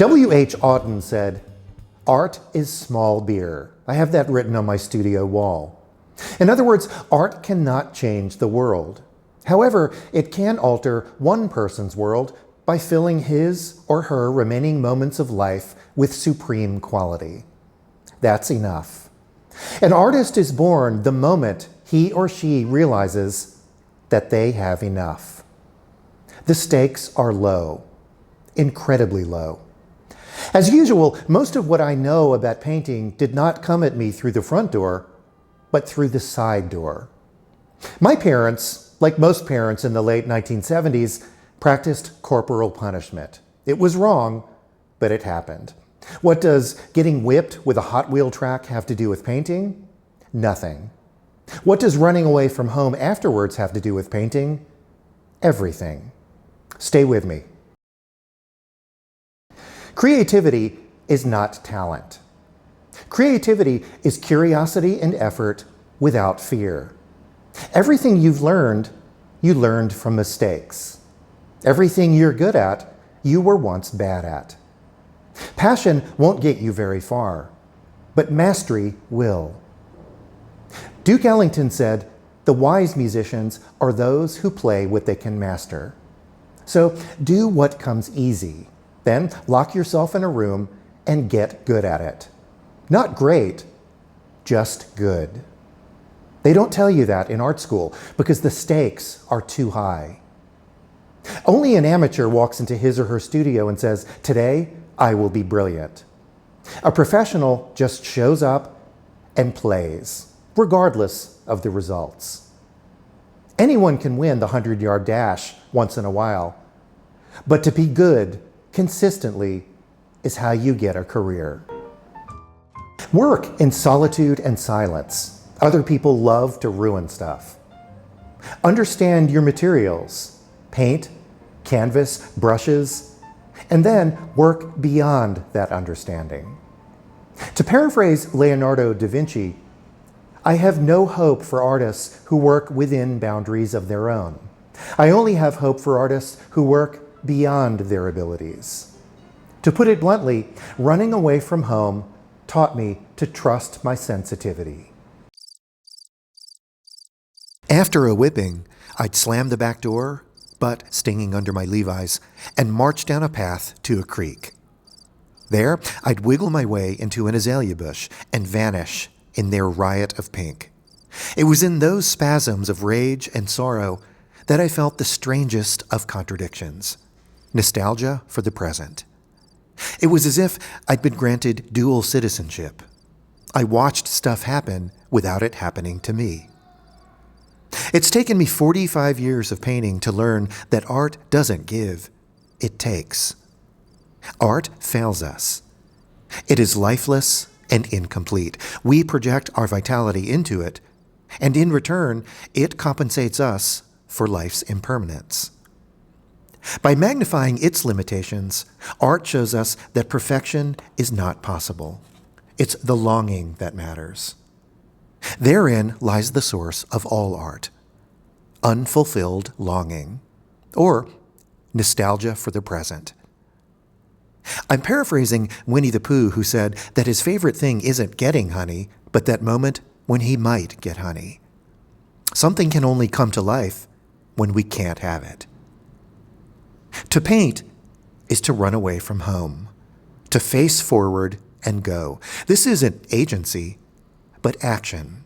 W.H. Auden said, "Art is small beer." I have that written on my studio wall. In other words, art cannot change the world. However, it can alter one person's world by filling his or her remaining moments of life with supreme quality. That's enough. An artist is born the moment he or she realizes that they have enough. The stakes are low, incredibly low. As usual, most of what I know about painting did not come at me through the front door, but through the side door. My parents, like most parents in the late 1970s, practiced corporal punishment. It was wrong, but it happened. What does getting whipped with a Hot Wheel track have to do with painting? Nothing. What does running away from home afterwards have to do with painting? Everything. Stay with me. Creativity is not talent. Creativity is curiosity and effort without fear. Everything you've learned, you learned from mistakes. Everything you're good at, you were once bad at. Passion won't get you very far, but mastery will. Duke Ellington said, "The wise musicians are those who play what they can master." So do what comes easy. Then lock yourself in a room and get good at it. Not great, just good. They don't tell you that in art school because the stakes are too high. Only an amateur walks into his or her studio and says, "Today, I will be brilliant." A professional just shows up and plays, regardless of the results. Anyone can win the 100-yard dash once in a while, but to be good consistently is how you get a career. Work in solitude and silence. Other people love to ruin stuff. Understand your materials, paint, canvas, brushes, and then work beyond that understanding. To paraphrase Leonardo da Vinci, I have no hope for artists who work within boundaries of their own. I only have hope for artists who work beyond their abilities. To put it bluntly, running away from home taught me to trust my sensitivity. After a whipping, I'd slam the back door, butt stinging under my Levi's, and march down a path to a creek. There, I'd wiggle my way into an azalea bush and vanish in their riot of pink. It was in those spasms of rage and sorrow that I felt the strangest of contradictions, nostalgia for the present. It was as if I'd been granted dual citizenship. I watched stuff happen without it happening to me. It's taken me 45 years of painting to learn that art doesn't give, it takes. Art fails us. It is lifeless and incomplete. We project our vitality into it, and in return, it compensates us for life's impermanence. By magnifying its limitations, art shows us that perfection is not possible. It's the longing that matters. Therein lies the source of all art, unfulfilled longing, or nostalgia for the present. I'm paraphrasing Winnie the Pooh, who said that his favorite thing isn't getting honey, but that moment when he might get honey. Something can only come to life when we can't have it. To paint is to run away from home, to face forward and go. This isn't agency, but action.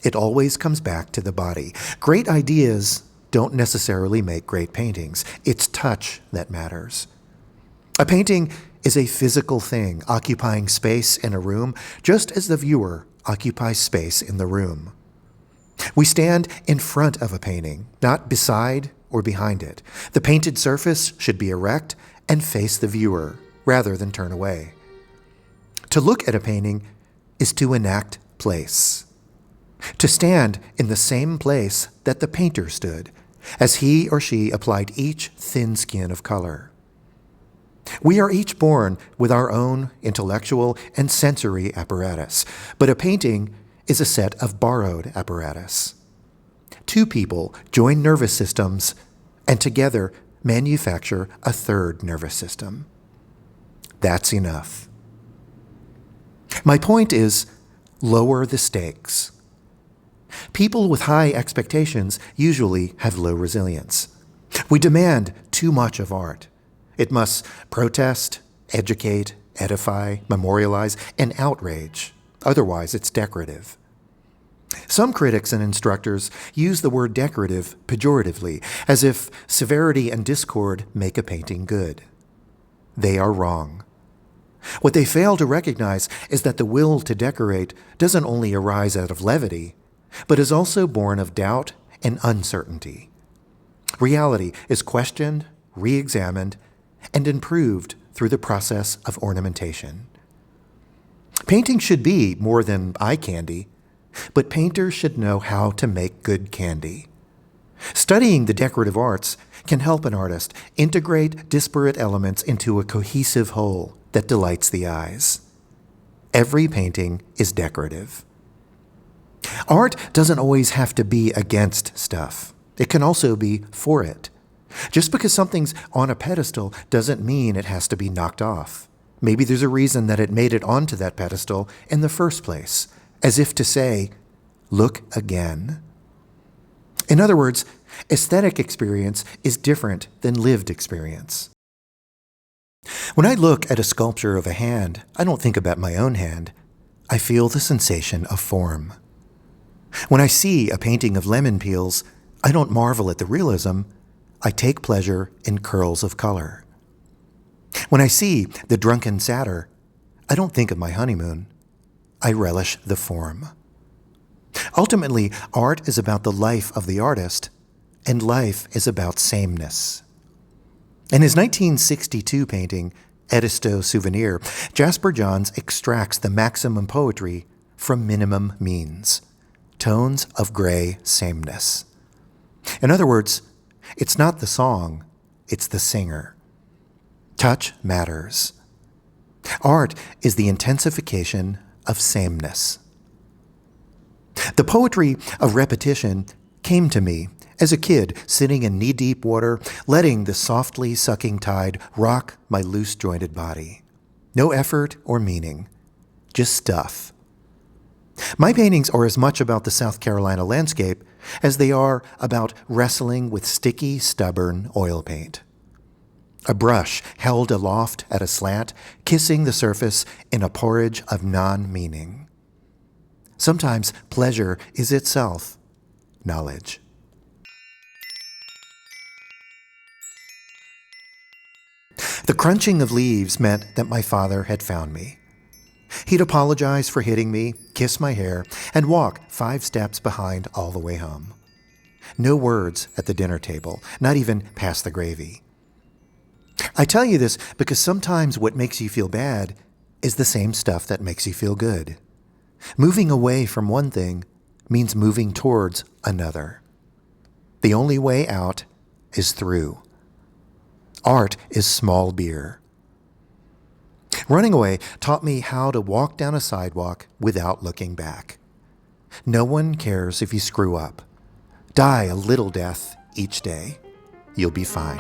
It always comes back to the body. Great ideas don't necessarily make great paintings. It's touch that matters. A painting is a physical thing occupying space in a room, just as the viewer occupies space in the room. We stand in front of a painting, not beside or behind it. The painted surface should be erect and face the viewer, rather than turn away. To look at a painting is to enact place. To stand in the same place that the painter stood, as he or she applied each thin skin of color. We are each born with our own intellectual and sensory apparatus, but a painting is a set of borrowed apparatus. Two people join nervous systems and together manufacture a third nervous system. That's enough. My point is, lower the stakes. People with high expectations usually have low resilience. We demand too much of art. It must protest, educate, edify, memorialize, and outrage. Otherwise, it's decorative. Some critics and instructors use the word decorative pejoratively, as if severity and discord make a painting good. They are wrong. What they fail to recognize is that the will to decorate doesn't only arise out of levity, but is also born of doubt and uncertainty. Reality is questioned, re-examined, and improved through the process of ornamentation. Painting should be more than eye candy, but painters should know how to make good candy. Studying the decorative arts can help an artist integrate disparate elements into a cohesive whole that delights the eyes. Every painting is decorative. Art doesn't always have to be against stuff. It can also be for it. Just because something's on a pedestal doesn't mean it has to be knocked off. Maybe there's a reason that it made it onto that pedestal in the first place, as if to say, look again. In other words, aesthetic experience is different than lived experience. When I look at a sculpture of a hand, I don't think about my own hand. I feel the sensation of form. When I see a painting of lemon peels, I don't marvel at the realism. I take pleasure in curls of color. When I see the drunken satyr, I don't think of my honeymoon. I relish the form. Ultimately, art is about the life of the artist, and life is about sameness. In his 1962 painting, Edisto Souvenir, Jasper Johns extracts the maximum poetry from minimum means, tones of gray sameness. In other words, it's not the song, it's the singer. Touch matters. Art is the intensification of sameness. The poetry of repetition came to me as a kid, sitting in knee-deep water, letting the softly sucking tide rock my loose-jointed body. No effort or meaning, just stuff. My paintings are as much about the South Carolina landscape as they are about wrestling with sticky, stubborn oil paint. A brush held aloft at a slant, kissing the surface in a porridge of non-meaning. Sometimes pleasure is itself knowledge. The crunching of leaves meant that my father had found me. He'd apologize for hitting me, kiss my hair, and walk 5 steps behind all the way home. No words at the dinner table, not even past the gravy. I tell you this because sometimes what makes you feel bad is the same stuff that makes you feel good. Moving away from one thing means moving towards another. The only way out is through. Art is small beer. Running away taught me how to walk down a sidewalk without looking back. No one cares if you screw up. Die a little death each day. You'll be fine.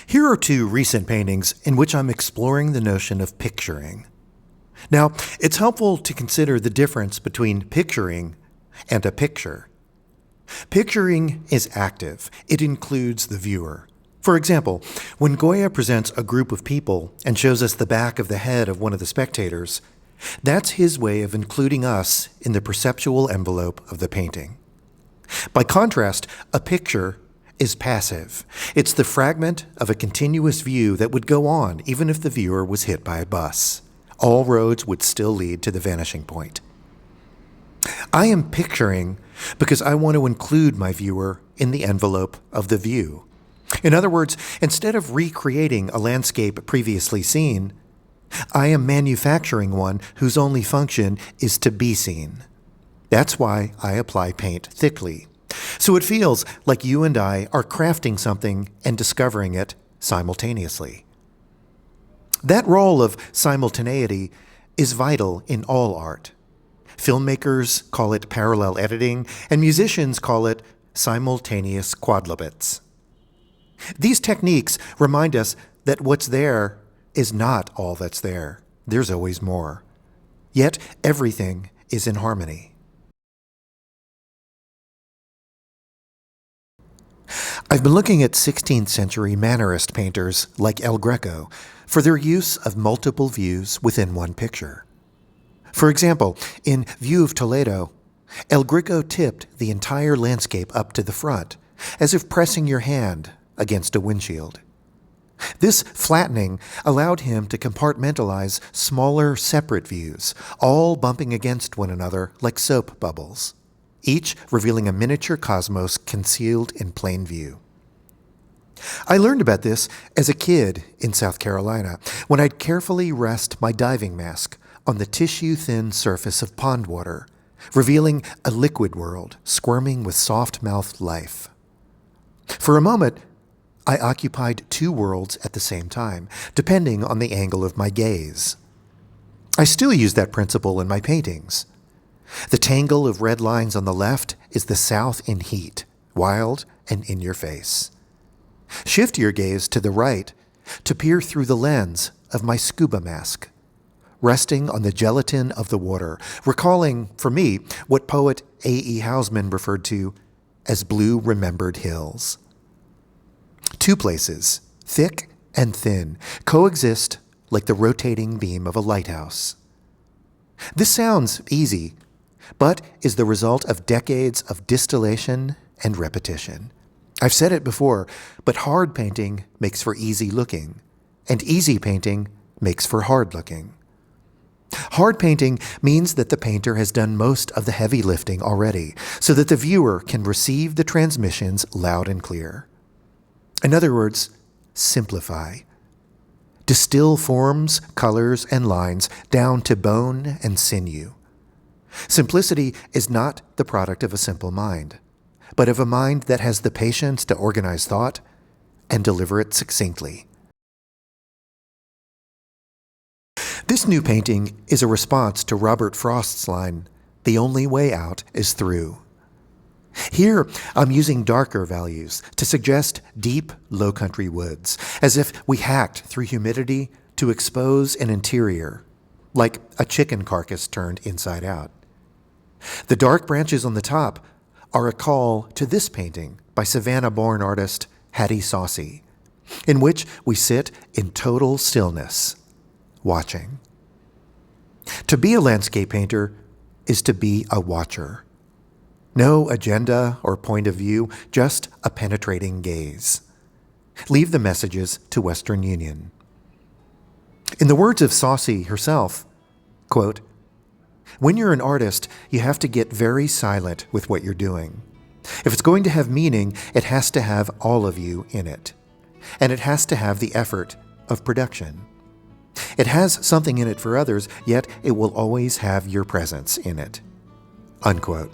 Here are 2 recent paintings in which I'm exploring the notion of picturing. Now, it's helpful to consider the difference between picturing and a picture. Picturing is active. It includes the viewer. For example, when Goya presents a group of people and shows us the back of the head of one of the spectators, that's his way of including us in the perceptual envelope of the painting. By contrast, a picture is passive. It's the fragment of a continuous view that would go on even if the viewer was hit by a bus. All roads would still lead to the vanishing point. I am picturing because I want to include my viewer in the envelope of the view. In other words, instead of recreating a landscape previously seen, I am manufacturing one whose only function is to be seen. That's why I apply paint thickly. So it feels like you and I are crafting something and discovering it simultaneously. That role of simultaneity is vital in all art. Filmmakers call it parallel editing, and musicians call it simultaneous quadrupeds. These techniques remind us that what's there is not all that's there. There's always more. Yet everything is in harmony. I've been looking at 16th century Mannerist painters like El Greco for their use of multiple views within one picture. For example, in View of Toledo, El Greco tipped the entire landscape up to the front, as if pressing your hand against a windshield. This flattening allowed him to compartmentalize smaller, separate views, all bumping against one another like soap bubbles, each revealing a miniature cosmos concealed in plain view. I learned about this as a kid in South Carolina, when I'd carefully rest my diving mask on the tissue-thin surface of pond water, revealing a liquid world squirming with soft-mouthed life. For a moment, I occupied two worlds at the same time, depending on the angle of my gaze. I still use that principle in my paintings. The tangle of red lines on the left is the south in heat, wild and in your face. Shift your gaze to the right to peer through the lens of my scuba mask, resting on the gelatin of the water, recalling, for me, what poet A.E. Housman referred to as blue remembered hills. Two places, thick and thin, coexist like the rotating beam of a lighthouse. This sounds easy, but is the result of decades of distillation and repetition. I've said it before, but hard painting makes for easy looking, and easy painting makes for hard looking. Hard painting means that the painter has done most of the heavy lifting already, so that the viewer can receive the transmissions loud and clear. In other words, simplify. Distill forms, colors, and lines down to bone and sinew. Simplicity is not the product of a simple mind, but of a mind that has the patience to organize thought and deliver it succinctly. This new painting is a response to Robert Frost's line, "The only way out is through." Here, I'm using darker values to suggest deep, low-country woods, as if we hacked through humidity to expose an interior, like a chicken carcass turned inside out. The dark branches on the top are a call to this painting by Savannah-born artist Hattie Saucy, in which we sit in total stillness, watching. To be a landscape painter is to be a watcher. No agenda or point of view, just a penetrating gaze. Leave the messages to Western Union. In the words of Saucy herself, quote, "When you're an artist, you have to get very silent with what you're doing. If it's going to have meaning, it has to have all of you in it. And it has to have the effort of production. It has something in it for others, yet it will always have your presence in it." Unquote.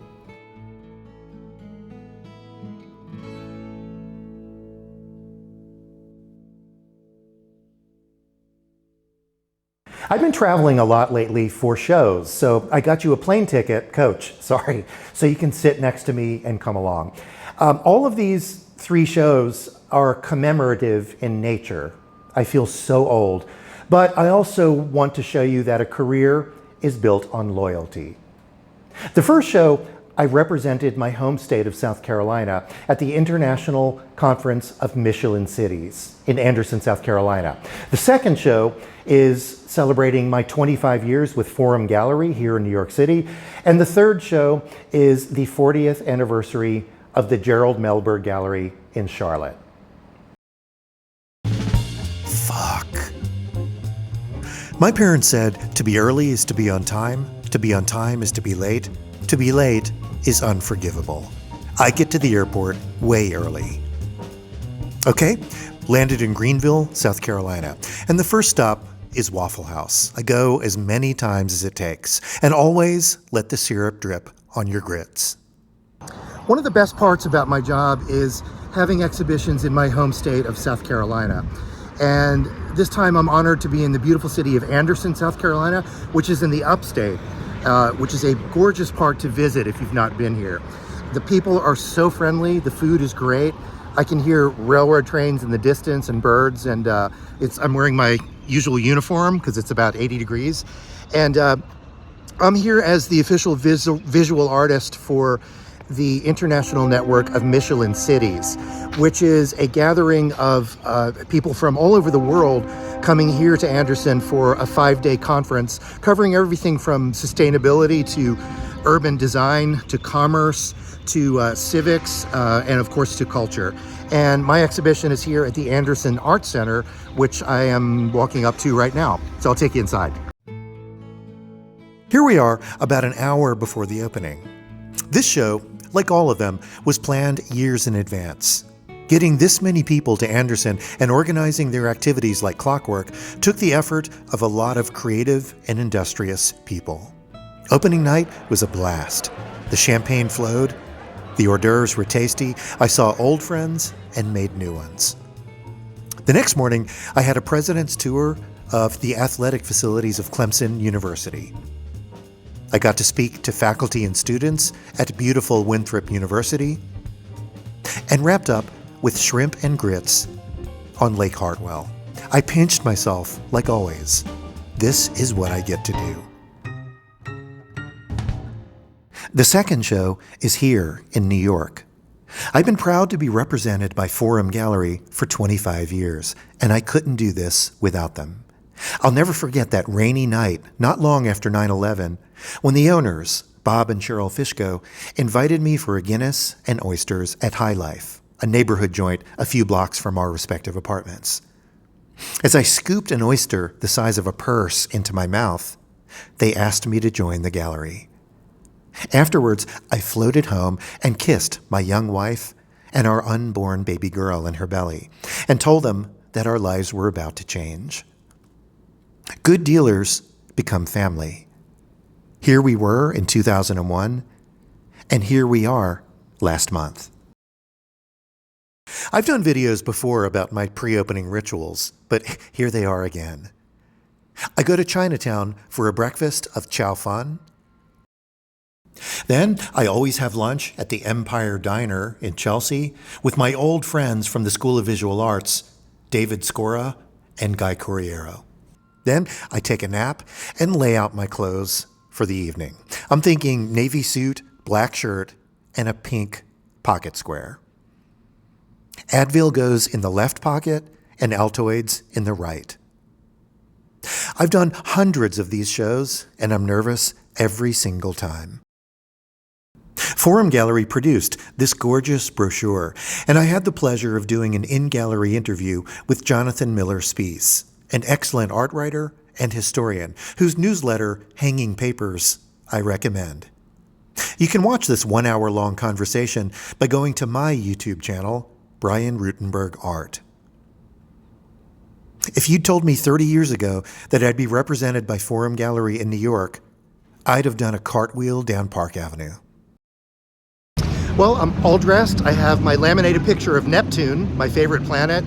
I've been traveling a lot lately for shows, so I got you a plane ticket, coach, sorry, so you can sit next to me and come along. All of these three shows are commemorative in nature. I feel so old, but I also want to show you that a career is built on loyalty. The first show, I represented my home state of South Carolina at the International Conference of Michelin Cities in Anderson, South Carolina. The second show is celebrating my 25 years with Forum Gallery here in New York City. And the third show is the 40th anniversary of the Gerald Melberg Gallery in Charlotte. Fuck. My parents said to be early is to be on time is to be late is unforgivable. I get to the airport way early. Okay, landed in Greenville, South Carolina, and the first stop is Waffle House. I go as many times as it takes, and always let the syrup drip on your grits. One of the best parts about my job is having exhibitions in my home state of South Carolina. And this time I'm honored to be in the beautiful city of Anderson, South Carolina, which is in the upstate, which is a gorgeous part to visit if you've not been here. The people are so friendly. The food is great. I can hear railroad trains in the distance and birds, and I'm wearing my usual uniform because it's about 80 degrees. And I'm here as the official visual artist for the International Network of Michelin Cities, which is a gathering of people from all over the world coming here to Anderson for a 5-day conference covering everything from sustainability to urban design to commerce to civics and of course to culture. And my exhibition is here at the Anderson Art Center, which I am walking up to right now. So I'll take you inside. Here we are about an hour before the opening. This show, like all of them, was planned years in advance. Getting this many people to Anderson and organizing their activities like clockwork took the effort of a lot of creative and industrious people. Opening night was a blast. The champagne flowed, the hors d'oeuvres were tasty, I saw old friends and made new ones. The next morning, I had a president's tour of the athletic facilities of Clemson University. I got to speak to faculty and students at beautiful Winthrop University, and wrapped up with shrimp and grits on Lake Hartwell. I pinched myself, like always. This is what I get to do. The second show is here in New York. I've been proud to be represented by Forum Gallery for 25 years, and I couldn't do this without them. I'll never forget that rainy night, not long after 9/11, when the owners, Bob and Cheryl Fishko, invited me for a Guinness and oysters at High Life, a neighborhood joint a few blocks from our respective apartments. As I scooped an oyster the size of a purse into my mouth, they asked me to join the gallery. Afterwards, I floated home and kissed my young wife and our unborn baby girl in her belly, and told them that our lives were about to change. Good dealers become family. Here we were in 2001, and here we are last month. I've done videos before about my pre-opening rituals, but here they are again. I go to Chinatown for a breakfast of chow fun. Then I always have lunch at the Empire Diner in Chelsea with my old friends from the School of Visual Arts, David Scora and Guy Corriero. Then I take a nap and lay out my clothes for the evening. I'm thinking navy suit, black shirt, and a pink pocket square. Advil goes in the left pocket and Altoids in the right. I've done hundreds of these shows, and I'm nervous every single time. Forum Gallery produced this gorgeous brochure, and I had the pleasure of doing an in-gallery interview with Jonathan Miller Spees, an excellent art writer and historian whose newsletter, Hanging Papers, I recommend. You can watch this 1-hour-long conversation by going to my YouTube channel, Brian Rutenberg Art. If you'd told me 30 years ago that I'd be represented by Forum Gallery in New York, I'd have done a cartwheel down Park Avenue. Well, I'm all dressed. I have my laminated picture of Neptune, my favorite planet,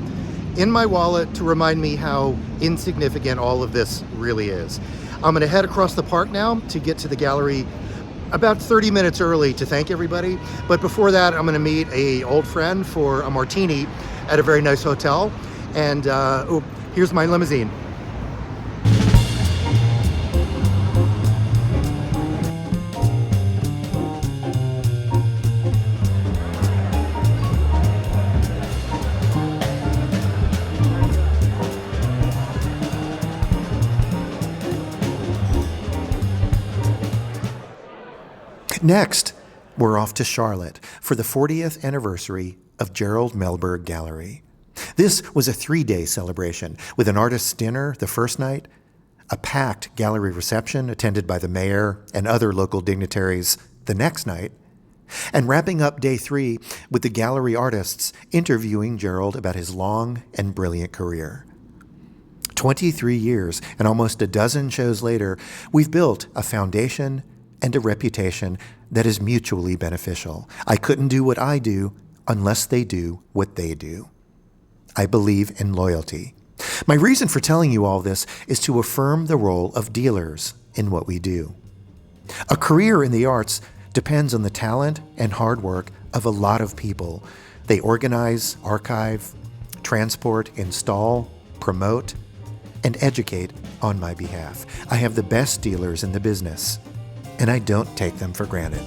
in my wallet to remind me how insignificant all of this really is. I'm going to head across the park now to get to the gallery about 30 minutes early to thank everybody. But before that, I'm going to meet an old friend for a martini at a very nice hotel. And here's my limousine. Next, we're off to Charlotte for the 40th anniversary of Gerald Melberg Gallery. This was a 3-day celebration with an artist's dinner the first night, a packed gallery reception attended by the mayor and other local dignitaries the next night, and wrapping up day 3 with the gallery artists interviewing Gerald about his long and brilliant career. 23 years and almost a dozen shows later, we've built a foundation and a reputation that is mutually beneficial. I couldn't do what I do unless they do what they do. I believe in loyalty. My reason for telling you all this is to affirm the role of dealers in what we do. A career in the arts depends on the talent and hard work of a lot of people. They organize, archive, transport, install, promote, and educate on my behalf. I have the best dealers in the business, and I don't take them for granted.